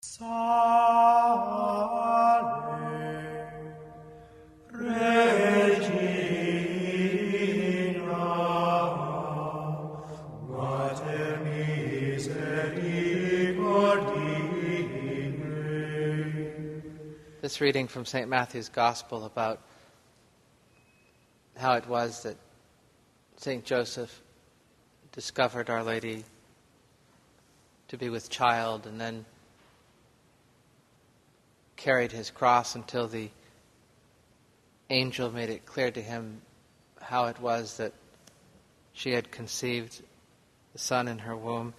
Salve, Regina, Mater misericordiae. This reading from St. Matthew's Gospel about how it was that St. Joseph discovered Our Lady to be with child and then carried his cross until the angel made it clear to him how it was that she had conceived the son in her womb,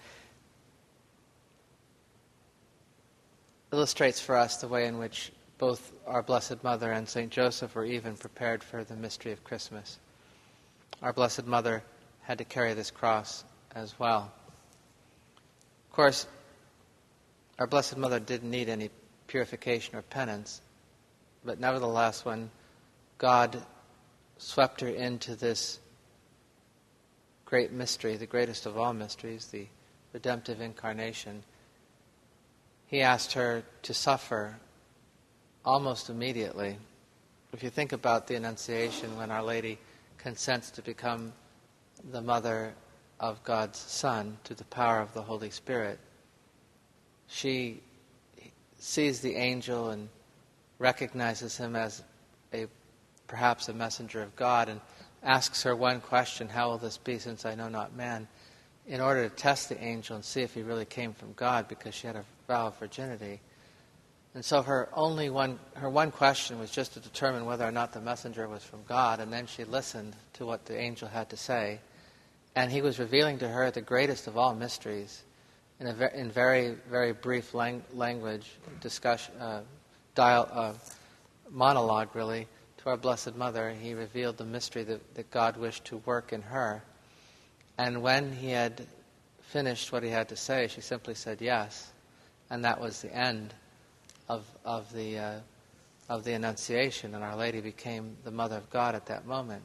illustrates for us the way in which both our Blessed Mother and St. Joseph were even prepared for the mystery of Christmas. Our Blessed Mother had to carry this cross as well. Of course, our Blessed Mother didn't need any purification or penance, but nevertheless, when God swept her into this great mystery, the greatest of all mysteries, the redemptive incarnation, He asked her to suffer almost immediately. If you think about the Annunciation, when Our Lady consents to become the mother of God's Son to the power of the Holy Spirit, she sees the angel and recognizes him as perhaps a messenger of God, and asks her one question: how will this be, since I know not man? In order to test the angel and see if he really came from God, because she had a vow of virginity. And so her one question was just to determine whether or not the messenger was from God, and then she listened to what the angel had to say, and he was revealing to her the greatest of all mysteries in very, very brief language, discussion, monologue really, to our Blessed Mother. He revealed the mystery that God wished to work in her. And when he had finished what he had to say, she simply said yes, and that was the end of the Annunciation, and Our Lady became the Mother of God at that moment.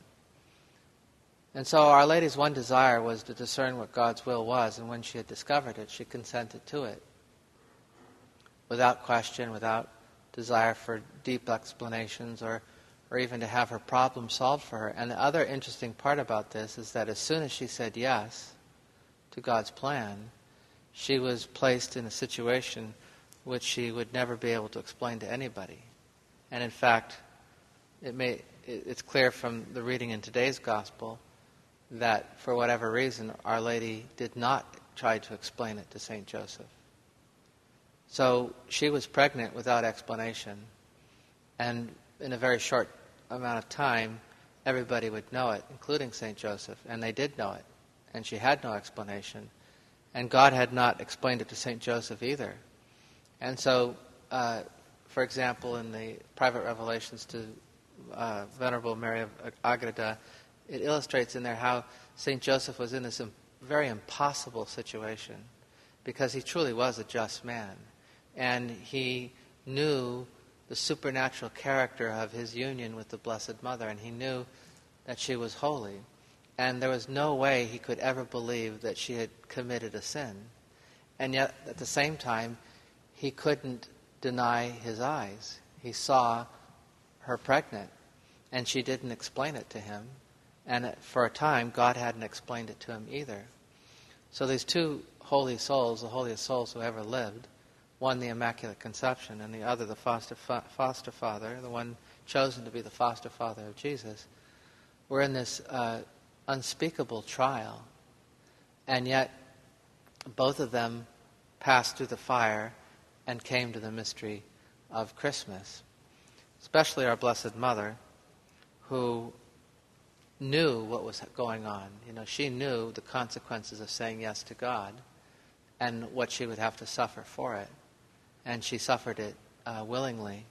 And so Our Lady's one desire was to discern what God's will was, and when she had discovered it, she consented to it, without question, without desire for deep explanations, or even to have her problem solved for her. And the other interesting part about this is that as soon as she said yes to God's plan, she was placed in a situation which she would never be able to explain to anybody. And in fact, it's clear from the reading in today's Gospel that for whatever reason, Our Lady did not try to explain it to St. Joseph. So she was pregnant without explanation, and in a very short amount of time, everybody would know it, including St. Joseph, and they did know it, and she had no explanation, and God had not explained it to St. Joseph either. And so, for example, in the private revelations to Venerable Mary of Agreda, it illustrates in there how St. Joseph was in this very impossible situation, because he truly was a just man, and he knew the supernatural character of his union with the Blessed Mother, and he knew that she was holy, and there was no way he could ever believe that she had committed a sin. And yet, at the same time, he couldn't deny his eyes. He saw her pregnant, and she didn't explain it to him. And for a time, God hadn't explained it to him either. So these two holy souls, the holiest souls who ever lived, one the Immaculate Conception and the other the foster father, the one chosen to be the foster father of Jesus, were in this unspeakable trial. And yet, both of them passed through the fire and came to the mystery of Christmas. Especially our Blessed Mother, who knew what was going on. She knew the consequences of saying yes to God and what she would have to suffer for it. And she suffered it willingly,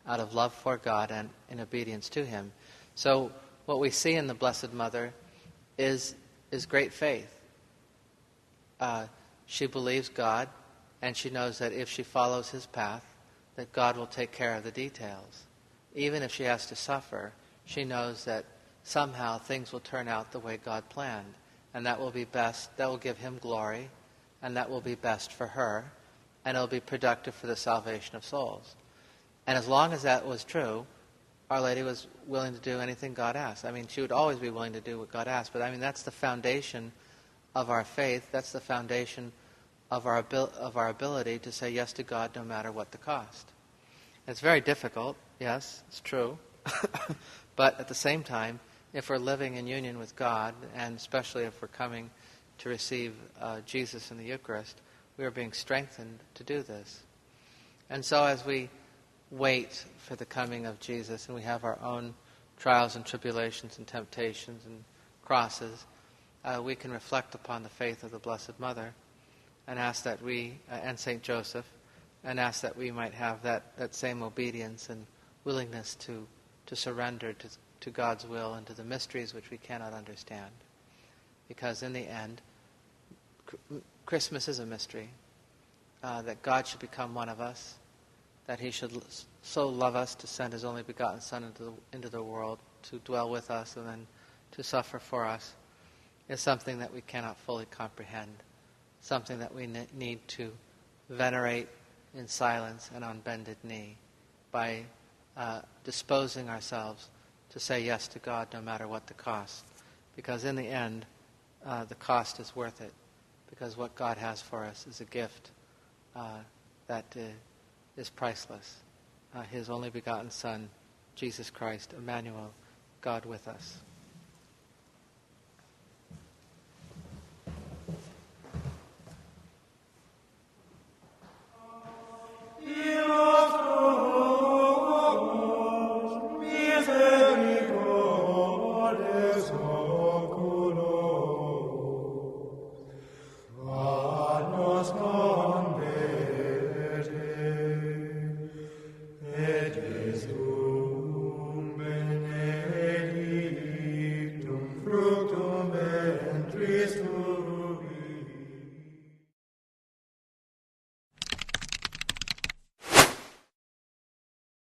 out of love for God and in obedience to Him. So what we see in the Blessed Mother is great faith. She believes God, and she knows that if she follows His path, that God will take care of the details. Even if she has to suffer, she knows that somehow things will turn out the way God planned, and that will be best, that will give Him glory, and that will be best for her, and it'll be productive for the salvation of souls. And as long as that was true, Our Lady was willing to do anything God asked. I mean, she would always be willing to do what God asked, but I mean, that's the foundation of our faith. That's the foundation of our ability to say yes to God no matter what the cost. It's very difficult, yes, it's true. But at the same time, if we're living in union with God, and especially if we're coming to receive Jesus in the Eucharist, we are being strengthened to do this. And so as we wait for the coming of Jesus, and we have our own trials and tribulations and temptations and crosses, we can reflect upon the faith of the Blessed Mother and ask that we, and St. Joseph, and ask that we might have that same obedience and willingness to surrender to God's will and to the mysteries which we cannot understand. Because in the end, Christmas is a mystery, that God should become one of us, that he should so love us to send his only begotten Son into the world to dwell with us and then to suffer for us, is something that we cannot fully comprehend, something that we need to venerate in silence and on bended knee by disposing ourselves to say yes to God no matter what the cost. Because in the end, the cost is worth it, because what God has for us is a gift that is priceless. His only begotten Son, Jesus Christ, Emmanuel, God with us. Fructum ventris tuum.